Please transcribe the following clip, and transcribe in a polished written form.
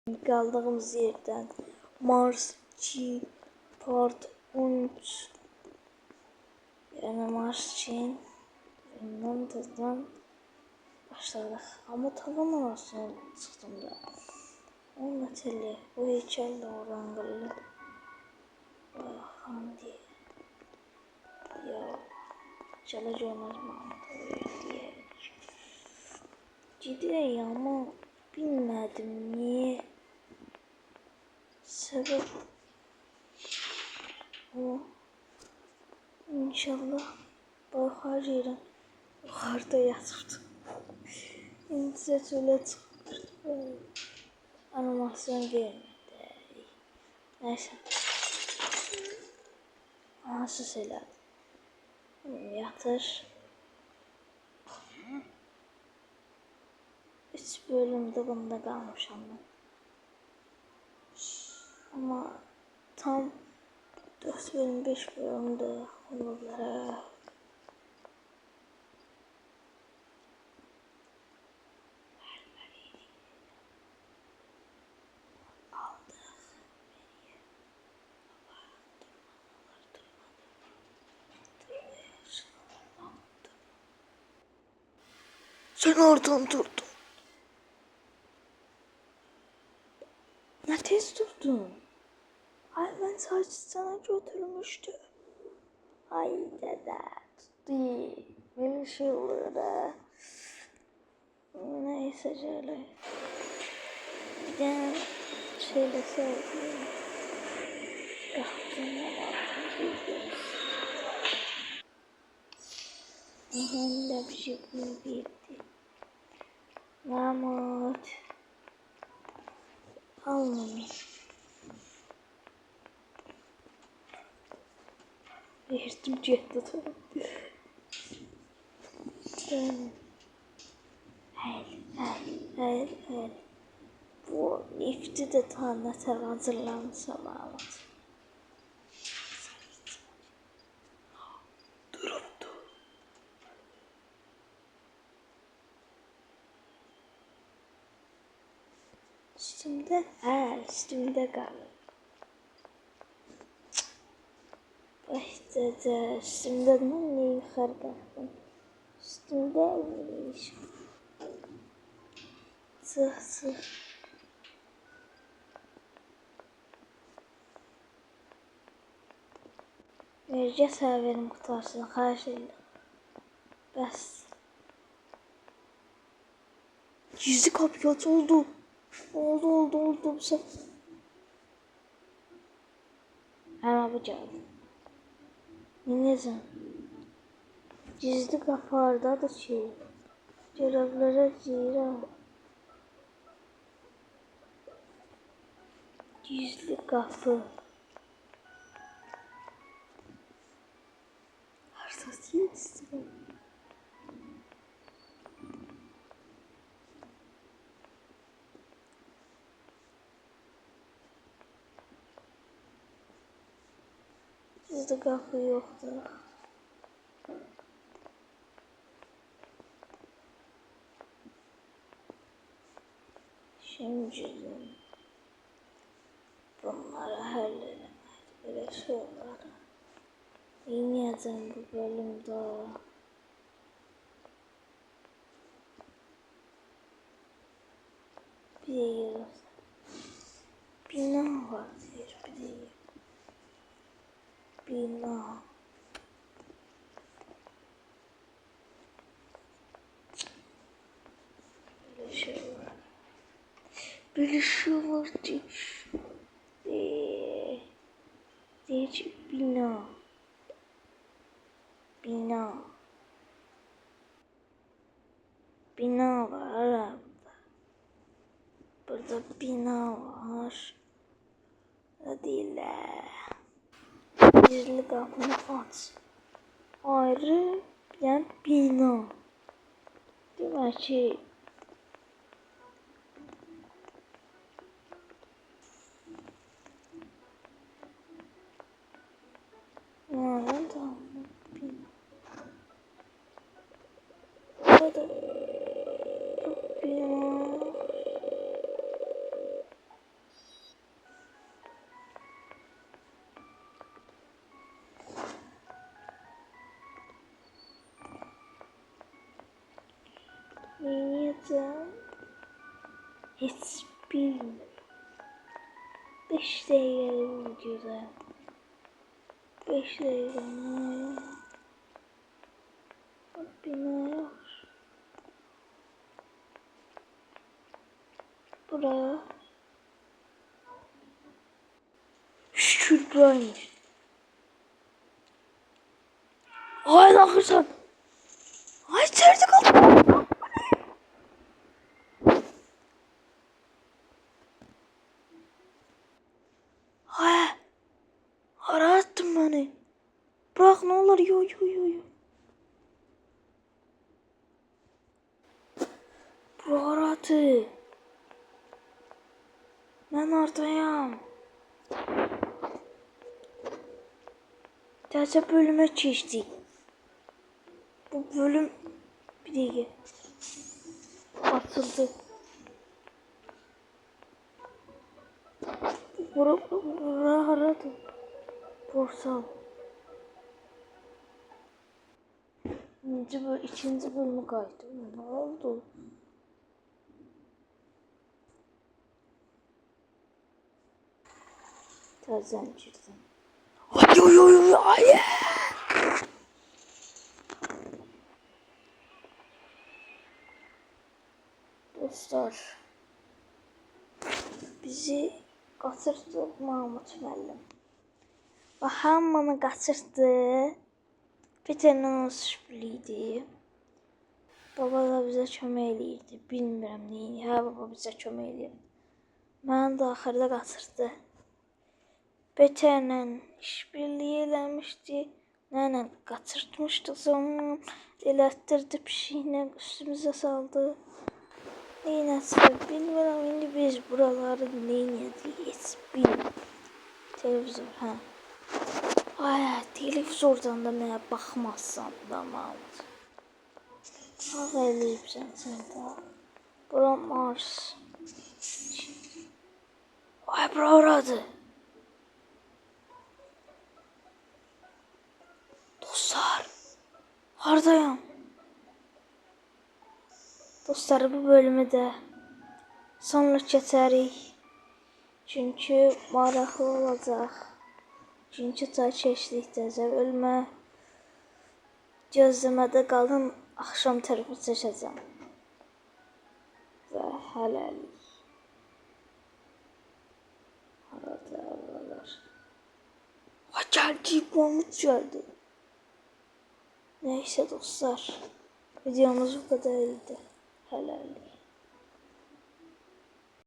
Kaldığımız yerden Mars G Part 13 yani Mars için tezden başladık ama tavan arasına çıktım da onunla telli bu heykel de orangılı Handi ya çalıcı olmaz mı diye ciddi ama bilmedim niye sebep o inşallah bahar yerim yukarıda yatıptı İnce öyle çıkmıştı animasyon gelmedi neyse nasıl söyledim yatır 3 bölümde bunda kalmışım ama tam 4 bölüm 5 bölümde olabilir. Sen oradan durdun. Ne tez durdun? Ay ben sadece sana götürmüştüm. Ay dede tuttu. Böyle şey olur da. Neyse şöyle. Bir de şöyle söyleyeyim. Kahvene bakın. Hem de bir şey bitti. Mahmut. Almamış. Verdim ciddi tabii. Hayır. Bu ifti de tanrıta hazırlansa Mahmut. Duruptu. Üstümde kalır. İşte üstümde ne yukarı kalktım. Üstümdeymiş. Sıh. Vereceğiz severim kutusunu karşıyla. Bas. Gizli kapı oldu. Oldu bu sefer. Hemen yapacağım. Neyse. Gizli kapı orada da şey. Görevlere girelim. Gizli kapı. Arsası yetiştirelim. Gizli kapı yoktu. Şimdi bunları halledemedim. Böyle soruları. İneceğim bu bölümde. Bir yer. Bina var diyor bir de. Bina. Böyle şey var. Böyle şey var diyor. Diyor bina. Bina var arada. Burada bina var. Değil de. Gizli kapını aç. Ayrı bir bina. Demek ki nereden tamam bina. Burada bina. edeceğim? Hiç bilmiyorum. 5 dakikalık videoda. 5 dakika. Bina var. Buraya. Şükür buraymış. Ay lan kızım. Ay içeride kaldım. Ay. Ara attın beni. Bırak ne olur yo yo yo yo. Bırak aradı. Ben oradayım. Terse bölüme geçtik. Bu bölüm bir dakika. Atıldı. Bırak aradı. Borsal. İkinci bölümü kaydı. Ne oldu? Tersen girdim. Ay oy oy oy ay. Dostlar. Bizi qaçırtdı Mahmud müəllim. Və hamını qaçırtdı. Bir tane şübhliydi. Baba da bizə kömək eləyirdi. Bilmirəm neyin. Hə baba bizə kömək eləyir. Məni də axırda qaçırtdı. Betərlə işbirliyi eləmişdi. Nənə qaçırtmışdı zaman. Elətdirdi pişiklə üstümüzə saldı. Neynəsə bilmirəm. İndi biz buraları neynədik heç bilmirəm. Televizor hə. Ay televizordan da mənə baxmazsan da Mahmud. Ağ eləyibsən sən də. Bura Mars. Ay bura oradır. Dostlar. Hardayam? Dostlar bu bölümü də sonra keçərik. Çünki maraqlı olacaq. Çünki çay keçdikcə ölmə. Gözləmədə qalın. Axşam tərəfi çəkəcəm. Və hələlik. Harada buralar. Ay gəldi, Mahmud gəldi. Neyse dostlar. Videomuz bu kadar idi. Hələlik.